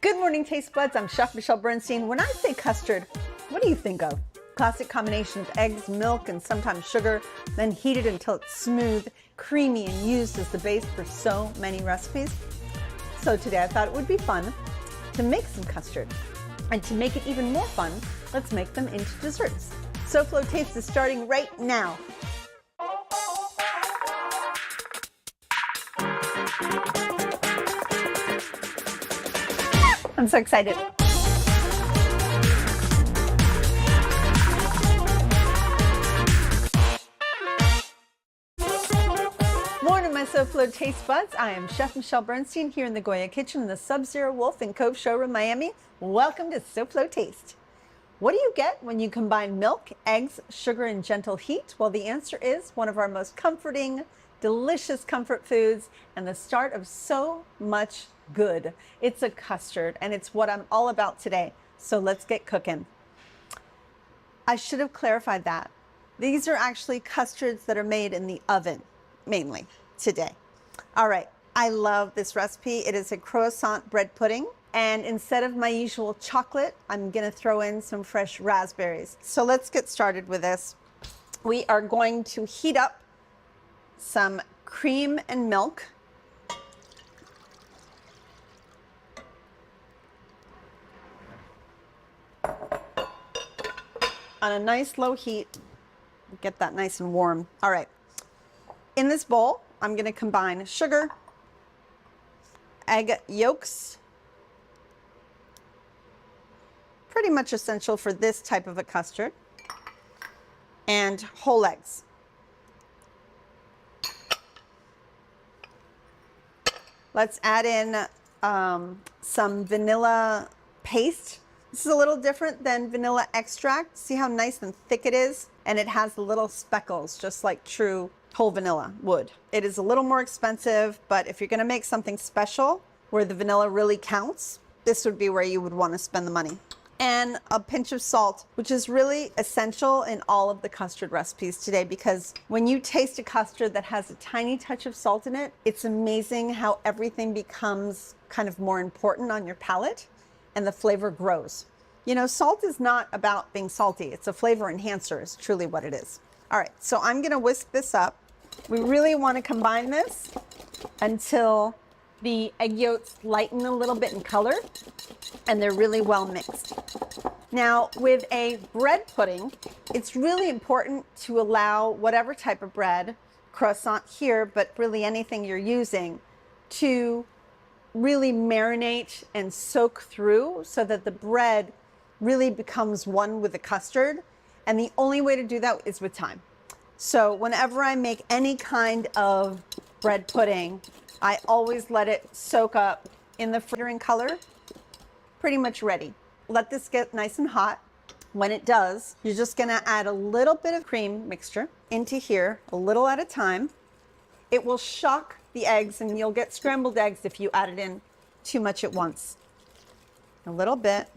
Good morning, taste buds. I'm Chef Michelle Bernstein. When I say custard, what do you think of? Classic combination of eggs, milk, and sometimes sugar, then heated until it's smooth, creamy, and used as the base for so many recipes. So today I thought it would be fun to make some custard. And to make it even more fun, let's make them into desserts. SoFlo Taste is starting right now. I'm so excited. Morning, my SoFlo taste buds. I am Chef Michelle Bernstein here in the Goya kitchen in the Sub-Zero Wolf and Cove showroom, Miami. Welcome to SoFlo Taste. What do you get when you combine milk, eggs, sugar, and gentle heat? Well, the answer is one of our most comforting, delicious comfort foods and the start of so much good. It's a custard, and it's what I'm all about today. So let's get cooking. I should have clarified that. These are actually custards that are made in the oven, mainly today. All right, I love this recipe. It is a croissant bread pudding. And instead of my usual chocolate, I'm gonna throw in some fresh raspberries. So let's get started with this. We are going to heat up some cream and milk. On a nice low heat, get that nice and warm. All right, in this bowl, I'm gonna combine sugar, egg yolks, pretty much essential for this type of a custard, and whole eggs. Let's add in some vanilla paste. This is a little different than vanilla extract. See how nice and thick it is? And it has little speckles, just like true whole vanilla would. It is a little more expensive, but if you're gonna make something special where the vanilla really counts, this would be where you would wanna spend the money. And a pinch of salt, which is really essential in all of the custard recipes today, because when you taste a custard that has a tiny touch of salt in it, it's amazing how everything becomes kind of more important on your palate and the flavor grows. You know, salt is not about being salty. It's a flavor enhancer is truly what it is. All right, so I'm gonna whisk this up. We really wanna combine this until the egg yolks lighten a little bit in color and they're really well mixed. Now, with a bread pudding, it's really important to allow whatever type of bread, croissant here, but really anything you're using, to really marinate and soak through so that the bread really becomes one with the custard. And the only way to do that is with time. So whenever I make any kind of bread pudding, I always let it soak up in the frittering color, pretty much ready. Let this get nice and hot. When it does, you're just gonna add a little bit of cream mixture into here, a little at a time. It will shock the eggs and you'll get scrambled eggs if you add it in too much at once. A little bit.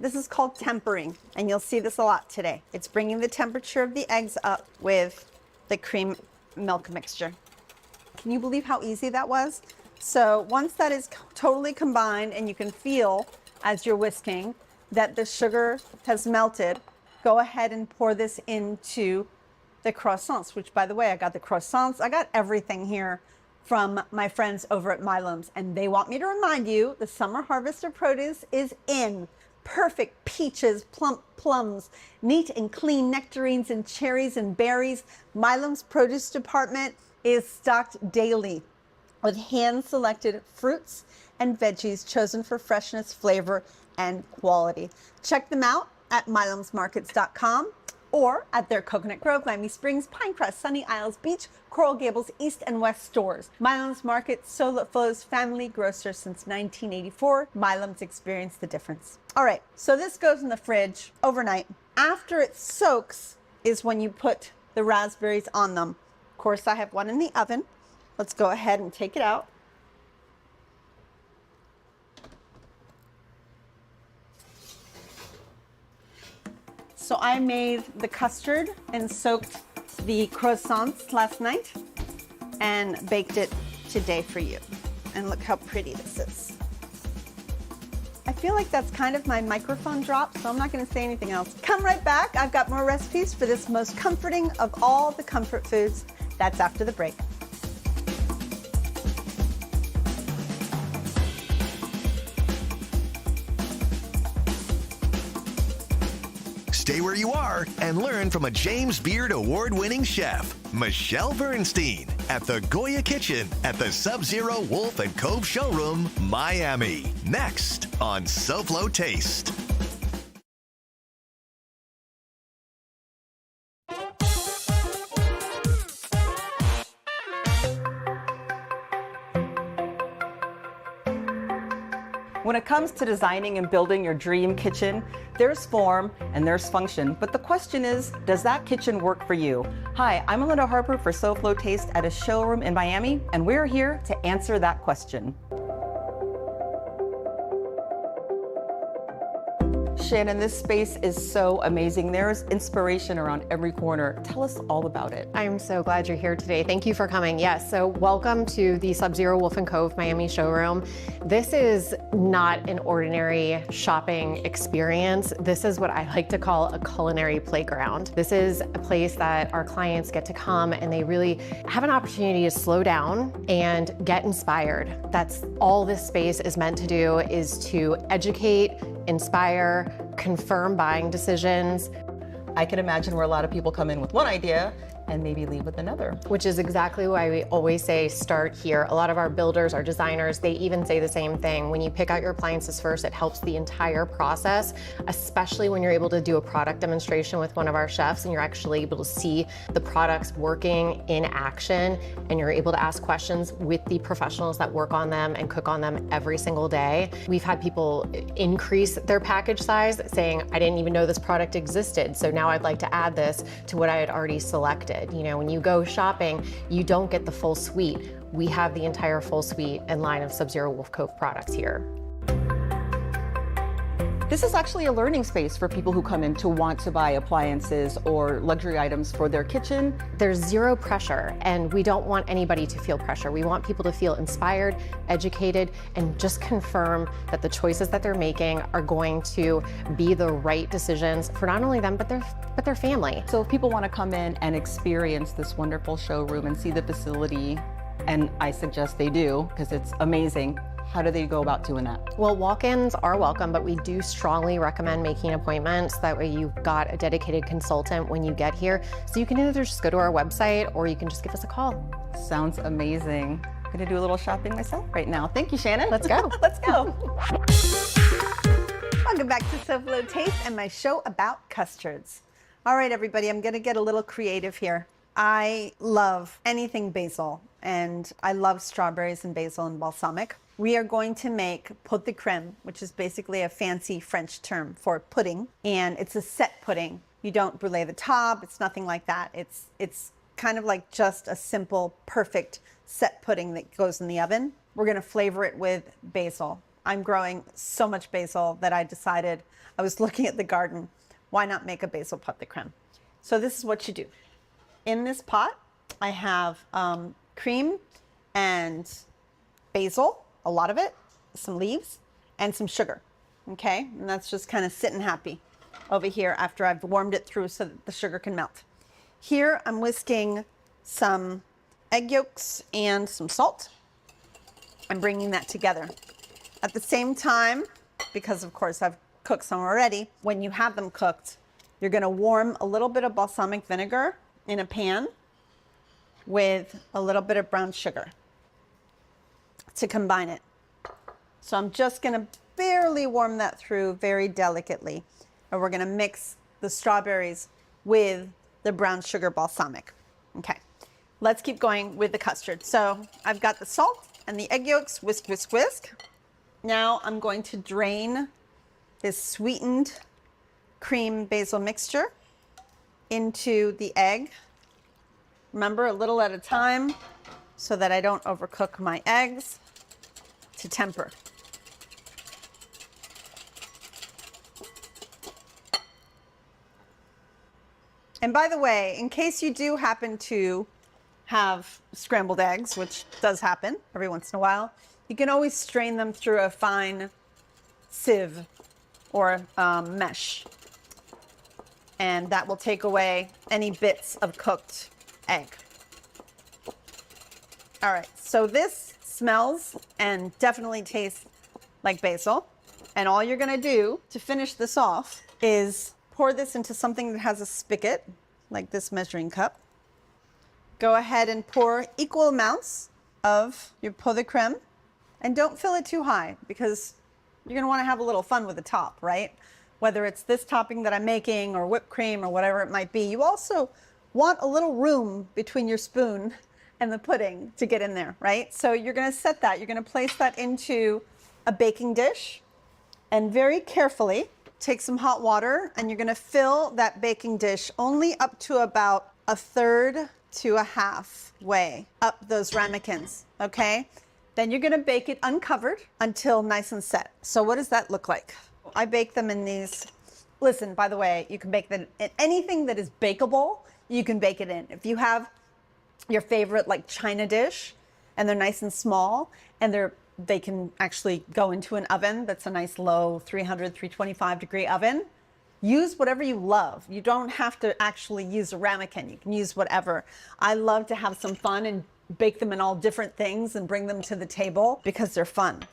This is called tempering, and you'll see this a lot today. It's bringing the temperature of the eggs up with the cream milk mixture. Can you believe how easy that was? So once that is totally combined and you can feel as you're whisking that the sugar has melted, go ahead and pour this into the croissants, which by the way, I got the croissants. I got everything here from my friends over at Milam's, and they want me to remind you the summer harvest of produce is in. Perfect peaches, plump plums, neat and clean nectarines and cherries and berries. Milam's produce department is stocked daily with hand-selected fruits and veggies chosen for freshness, flavor, and quality. Check them out at milamsmarkets.com or at their Coconut Grove, Miami Springs, Pinecrest, Sunny Isles Beach, Coral Gables East and West stores. Milam's Market, SoFlo's family grocer since 1984. Milam's experienced the difference. All right, so this goes in the fridge overnight. After it soaks is when you put the raspberries on them. Of course, I have one in the oven. Let's go ahead and take it out. So I made the custard and soaked the croissants last night and baked it today for you. And look how pretty this is. I feel like that's kind of my microphone drop, so I'm not going to say anything else. Come right back. I've got more recipes for this most comforting of all the comfort foods. That's after the break. Stay where you are and learn from a James Beard award-winning chef, Michelle Bernstein, at the Goya Kitchen at the Sub-Zero Wolf and Cove Showroom, Miami. Next on SoFlo Taste. When it comes to designing and building your dream kitchen, there's form and there's function, but the question is, does that kitchen work for you? Hi, I'm Melinda Harper for SoFlo Taste at a showroom in Miami, and we're here to answer that question. Shannon, this space is so amazing. There's inspiration around every corner. Tell us all about it. I'm so glad you're here today. Thank you for coming. Yes, so welcome to the Sub-Zero Wolf and Cove Miami showroom. This is not an ordinary shopping experience. This is what I like to call a culinary playground. This is a place that our clients get to come and they really have an opportunity to slow down and get inspired. That's all this space is meant to do, is to educate, inspire, confirm buying decisions. I can imagine where a lot of people come in with one idea and maybe leave with another. Which is exactly why we always say start here. A lot of our builders, our designers, they even say the same thing. When you pick out your appliances first, it helps the entire process, especially when you're able to do a product demonstration with one of our chefs and you're actually able to see the products working in action and you're able to ask questions with the professionals that work on them and cook on them every single day. We've had people increase their package size saying, I didn't even know this product existed, so now I'd like to add this to what I had already selected. You know, when you go shopping, you don't get the full suite. We have the entire full suite and line of Sub-Zero Wolf Cove products here. This is actually a learning space for people who come in to want to buy appliances or luxury items for their kitchen. There's zero pressure, and we don't want anybody to feel pressure. We want people to feel inspired, educated, and just confirm that the choices that they're making are going to be the right decisions for not only them, but their family. So if people want to come in and experience this wonderful showroom and see the facility, and I suggest they do because it's amazing, how do they go about doing that? Well, walk-ins are welcome, but we do strongly recommend making appointments. That way you've got a dedicated consultant when you get here. So you can either just go to our website or you can just give us a call. Sounds amazing. I'm gonna do a little shopping myself right now. Thank you, Shannon. Let's go. Let's go. Welcome back to SoFlo Taste and my show about custards. All right, everybody, I'm gonna get a little creative here. I love anything basil, and I love strawberries and basil and balsamic. We are going to make pot de creme, which is basically a fancy French term for pudding, and it's a set pudding. You don't brulee the top, it's nothing like that. It's kind of like just a simple, perfect set pudding that goes in the oven. We're gonna flavor it with basil. I'm growing so much basil that I decided, I was looking at the garden, why not make a basil pot de creme? So this is what you do. In this pot, I have cream and basil, a lot of it, some leaves, and some sugar, okay? And that's just kind of sitting happy over here after I've warmed it through so that the sugar can melt. Here, I'm whisking some egg yolks and some salt. I'm bringing that together. At the same time, because of course I've cooked some already, when you have them cooked, you're gonna warm a little bit of balsamic vinegar in a pan with a little bit of brown sugar to combine it. So I'm just gonna barely warm that through very delicately. And we're gonna mix the strawberries with the brown sugar balsamic. Okay, let's keep going with the custard. So I've got the salt and the egg yolks, whisk, whisk, whisk. Now I'm going to drain this sweetened cream basil mixture into the egg. Remember, a little at a time so that I don't overcook my eggs, to temper. And by the way, in case you do happen to have scrambled eggs, which does happen every once in a while, you can always strain them through a fine sieve or mesh. And that will take away any bits of cooked egg. All right, so this smells and definitely tastes like basil. And all you're gonna do to finish this off is pour this into something that has a spigot, like this measuring cup. Go ahead and pour equal amounts of your pot de creme, and don't fill it too high because you're gonna wanna have a little fun with the top, right? Whether it's this topping that I'm making or whipped cream or whatever it might be. You also want a little room between your spoon and the pudding to get in there, right? So you're gonna set that, you're gonna place that into a baking dish, and very carefully take some hot water, and you're gonna fill that baking dish only up to about 1/3 to a half way up those ramekins, okay? Then you're gonna bake it uncovered until nice and set. So what does that look like? I bake them in these. Listen, by the way, you can bake them in anything that is bakeable, you can bake it in. If you have your favorite like China dish and they're nice and small and they can actually go into an oven that's a nice low 300, 325 degree oven, use whatever you love. You don't have to actually use a ramekin. You can use whatever. I love to have some fun and bake them in all different things and bring them to the table because they're fun.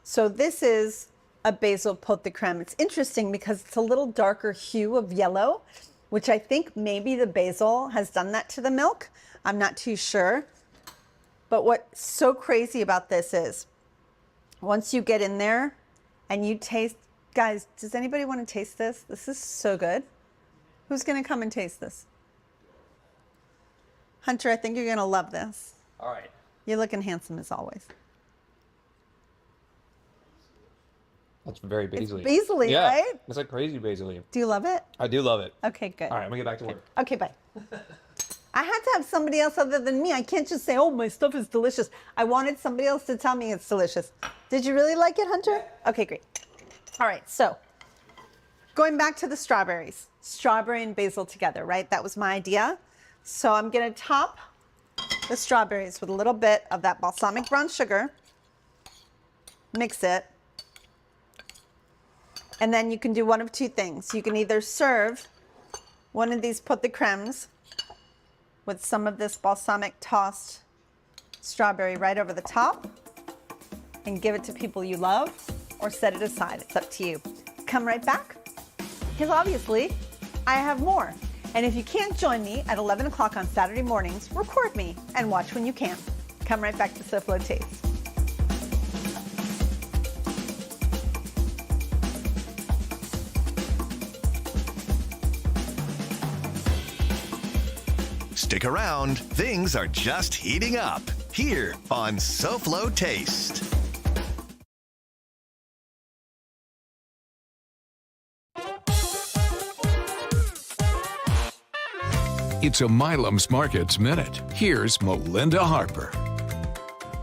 So this is a basil pot de creme. It's interesting because it's a little darker hue of yellow, which I think maybe the basil has done that to the milk. I'm not too sure. But what's so crazy about this is once you get in there and you taste, guys, does anybody want to taste this? This is so good. Who's going to come and taste this? Hunter, I think you're going to love this. All right. You're looking handsome as always. That's very basily. It's basily, yeah, right? It's like crazy basily. Do you love it? I do love it. Okay, good. All right, I'm gonna get back to work. Okay, bye. I had to have somebody else other than me. I can't just say, oh, my stuff is delicious. I wanted somebody else to tell me it's delicious. Did you really like it, Hunter? Okay, great. All right, so going back to the strawberries. Strawberry and basil together, right? That was my idea. So I'm gonna top the strawberries with a little bit of that balsamic brown sugar. Mix it. And then you can do one of two things. You can either serve one of these pot de cremes with some of this balsamic tossed strawberry right over the top and give it to people you love, or set it aside. It's up to you. Come right back, because obviously I have more. And if you can't join me at 11 o'clock on Saturday mornings, record me and watch when you can. Come right back to SoFlo Taste. Stick around, things are just heating up here on SoFlo Taste. It's a Milam's Markets Minute. Here's Melinda Harper.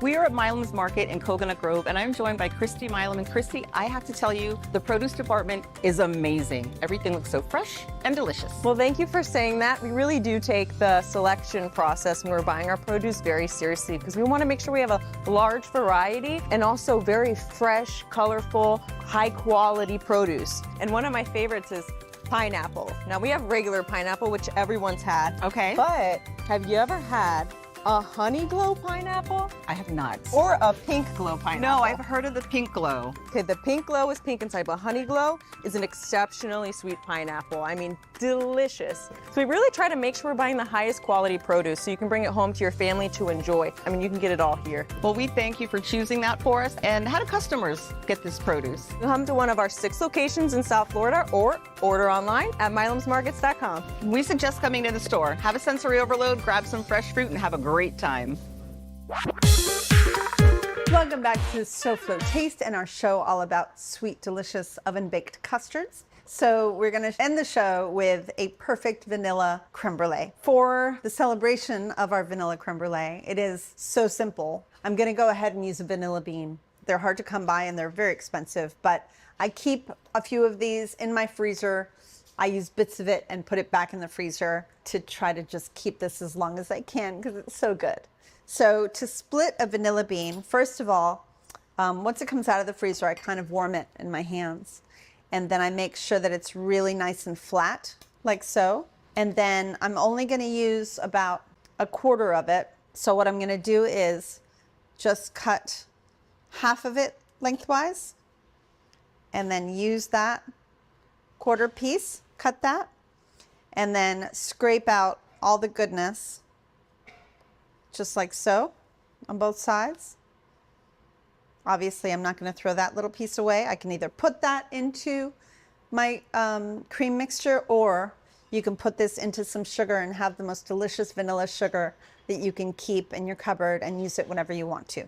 We are at Milam's Market in Coconut Grove, and I'm joined by Christy Milam. And Christy, I have to tell you, the produce department is amazing. Everything looks so fresh and delicious. Well, thank you for saying that. We really do take the selection process when we're buying our produce very seriously, because we want to make sure we have a large variety and also very fresh, colorful, high quality produce. And one of my favorites is pineapple. Now, we have regular pineapple, which everyone's had. Okay. But have you ever had a honey glow pineapple? I have not. Or a pink glow pineapple? No, I've heard of the pink glow. Okay, the pink glow is pink inside, but honey glow is an exceptionally sweet pineapple. I mean, delicious. So we really try to make sure we're buying the highest quality produce so you can bring it home to your family to enjoy. I mean, you can get it all here. Well, we thank you for choosing that for us. And how do customers get this produce? You'll come to one of our 6 locations in South Florida or order online at milamsmarkets.com. We suggest coming to the store. Have a sensory overload, grab some fresh fruit, and have a great time. Welcome back to SoFlo Taste and our show all about sweet, delicious oven-baked custards. So we're going to end the show with a perfect vanilla creme brulee. For the celebration of our vanilla creme brulee, it is so simple. I'm going to go ahead and use a vanilla bean. They're hard to come by and they're very expensive, but I keep a few of these in my freezer. I use bits of it and put it back in the freezer to try to just keep this as long as I can because it's so good. So to split a vanilla bean, first of all, Once it comes out of the freezer, I kind of warm it in my hands. And then I make sure that it's really nice and flat, like so. And then I'm only going to use about a quarter of it. So what I'm going to do is just cut half of it lengthwise and then use that quarter piece, cut that, and then scrape out all the goodness, just like so, on both sides. Obviously, I'm not going to throw that little piece away. I can either put that into my cream mixture, or you can put this into some sugar and have the most delicious vanilla sugar that you can keep in your cupboard and use it whenever you want to.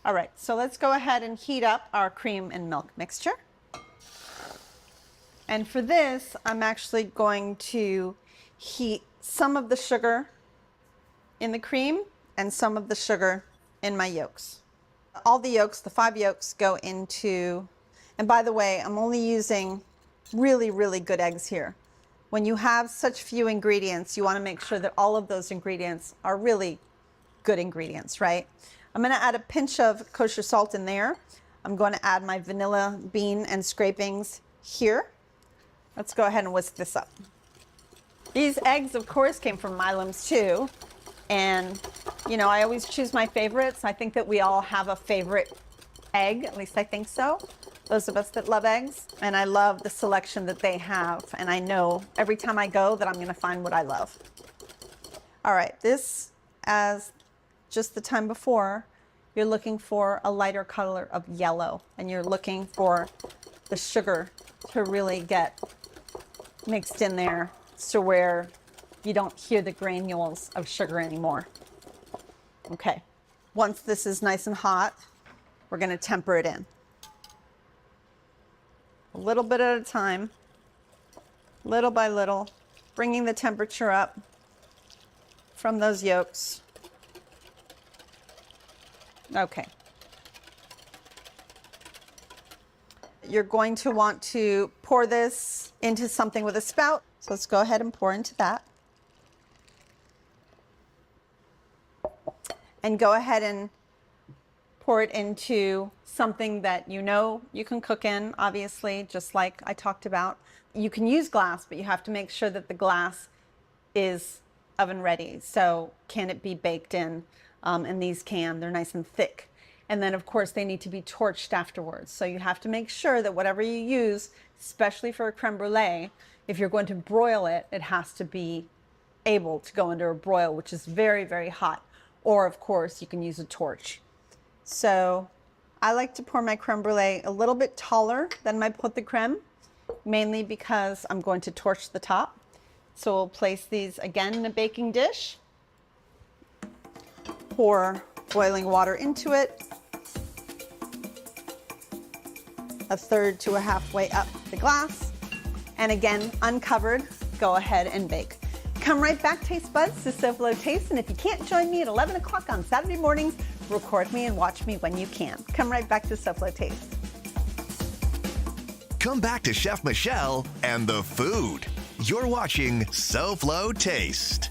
All right, so let's go ahead and heat up our cream and milk mixture. And for this, I'm actually going to heat some of the sugar in the cream and some of the sugar in my yolks. All the yolks, the 5 yolks, go into, and by the way, I'm only using really, really good eggs here. When you have such few ingredients, you want to make sure that all of those ingredients are really good ingredients, right? I'm going to add a pinch of kosher salt in there. I'm going to add my vanilla bean and scrapings here. Let's go ahead and whisk this up. These eggs, of course, came from Milam's too. And, you know, I always choose my favorites. I think that we all have a favorite egg, at least I think so. Those of us that love eggs. And I love the selection that they have. And I know every time I go that I'm going to find what I love. All right, this, as just the time before, you're looking for a lighter color of yellow. And you're looking for the sugar to really get mixed in there to where you don't hear the granules of sugar anymore. Okay, once this is nice and hot, we're going to temper it in. A little bit at a time, little by little, bringing the temperature up from those yolks. Okay. You're going to want to pour this into something with a spout. So let's go ahead and pour into that. And go ahead and pour it into something that you know you can cook in, obviously, just like I talked about. You can use glass, but you have to make sure that the glass is oven ready. So can it be baked in? And these can, they're nice and thick. And then, of course, they need to be torched afterwards. So you have to make sure that whatever you use, especially for a creme brulee, if you're going to broil it, it has to be able to go under a broil, which is very, very hot. Or, of course, you can use a torch. So I like to pour my creme brulee a little bit taller than my pot de creme, mainly because I'm going to torch the top. So we'll place these again in a baking dish. Pour boiling water into it, 1/3 to 1/2 up the glass, and again, uncovered, go ahead and bake. Come right back, taste buds, to SoFlo Taste, and if you can't join me at 11 o'clock on Saturday mornings, record me and watch me when you can. Come right back to SoFlo Taste. Come back to Chef Michelle and the food. You're watching SoFlo Taste.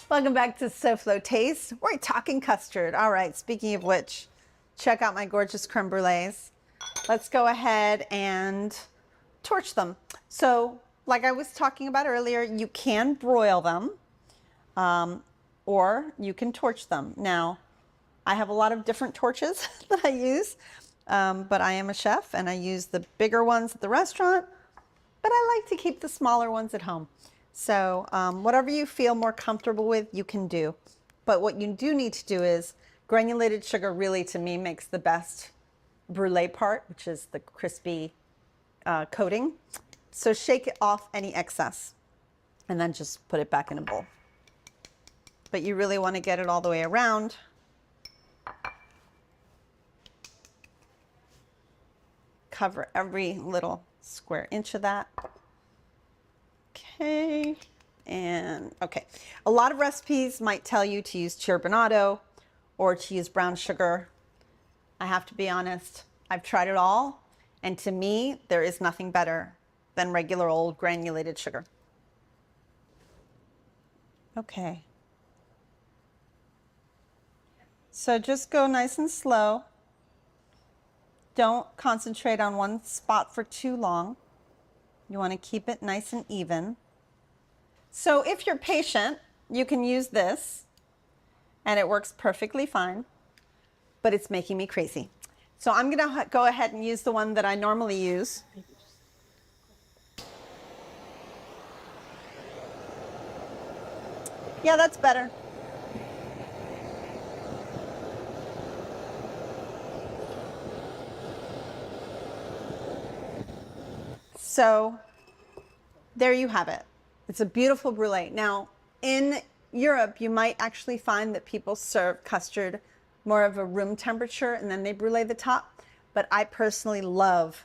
Welcome back to SoFlo Taste. We're talking custard. All right, speaking of which, check out my gorgeous creme brulees. Let's go ahead and torch them. So, like I was talking about earlier, you can broil them or you can torch them. Now, I have a lot of different torches that I use, but I am a chef and I use the bigger ones at the restaurant, but I like to keep the smaller ones at home. So whatever you feel more comfortable with, you can do. But what you do need to do is granulated sugar really, to me, makes the best brulee part, which is the crispy coating. So shake it off any excess and then just put it back in a bowl. But you really want to get it all the way around. Cover every little square inch of that. Okay, and okay. A lot of recipes might tell you to use turbinado or to use brown sugar. I have to be honest, I've tried it all, and to me, there is nothing better than regular old granulated sugar. Okay. So just go nice and slow. Don't concentrate on one spot for too long. You want to keep it nice and even. So if you're patient, you can use this and it works perfectly fine, but it's making me crazy. So I'm gonna go ahead and use the one that I normally use. Yeah, that's better. So there you have it. It's a beautiful brulee. Now, in Europe, you might actually find that people serve custard more of a room temperature and then they brulee the top. But I personally love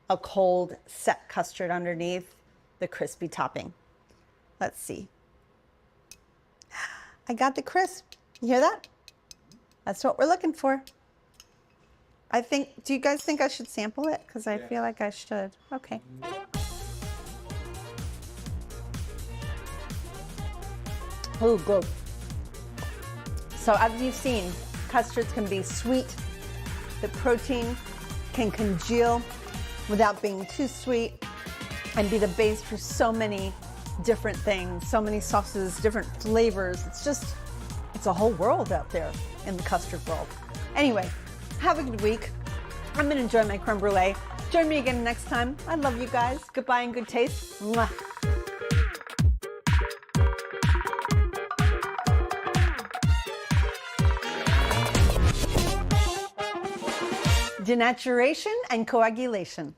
a cold set custard underneath the crispy topping. Let's see. I got the crisp. You hear that? That's what we're looking for. I think, do you guys think I should sample it? Because I feel like I should. Okay. Oh, good. So as you've seen, custards can be sweet. The protein can congeal without being too sweet and be the base for so many different things, so many sauces, different flavors. It's a whole world out there in the custard world. Anyway, have a good week. I'm gonna enjoy my creme brulee. Join me again next time. I love you guys. Goodbye and good taste. Mwah. Denaturation and coagulation.